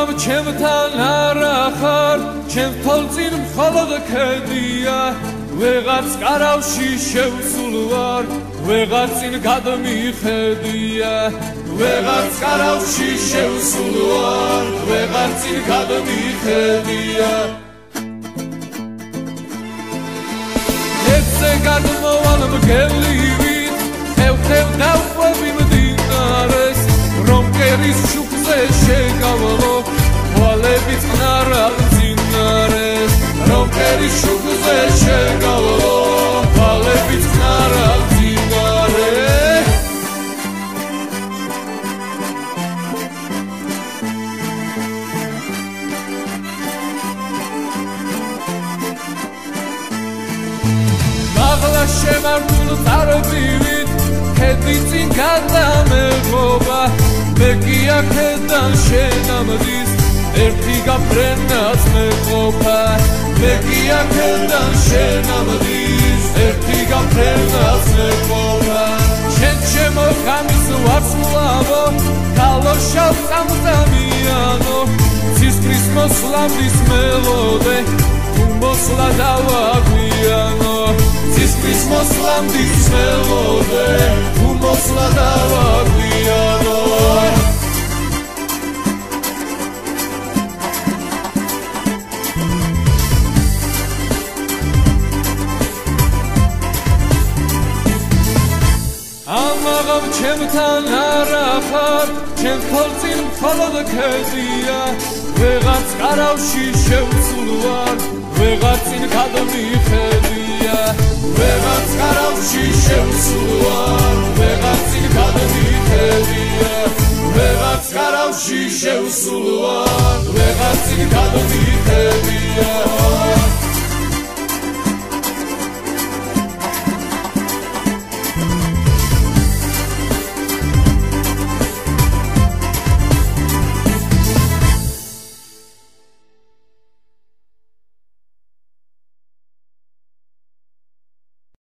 ამაღამ ჩემთან არა ხარ ჩემ თვალწინ მხოლოდ ქედია ვეღარ წყარავში შევსულ ვარ ვეღარ წინ გადმიხედია ვეღარ წყარავში შევსულ ვარ ვეღარ წინ გადმიხედია ეცე გადმოვალ მგელივით ხევ დავყვები მდინარეს რომ კერის შუქზე შეგავლო თვალებით ნარალ მძინარეს რომ კერის შუქზე შეგავლო თვალებით ნარალ მძინარეს მაღლა შემარგულ წარბივით ქედი წინ გადამეღობა მე კი აქედან შენამდის ერთი გაფრენას მეყოფა მე კი აქედან შენამდის ერთი გაფრენას მეყოფა შენ შემოხამის ვარსულავო კალოშავ წამწამიანო ცისკრის მოსლამდის მელოდე თუ მოსლა დავაგვიანო ცისკრის მოსლამდის მელოდე თუ მოსლა დავაგვიანო ამაღამ ჩემთან არა ხარ ჩემ თვალწინ მხოლოდ ქედია ვეღარ წყარავში შევსულ ვარ ვეღარ წინ გადმიხედია ვეღარ წყარავში შევსულ ვარ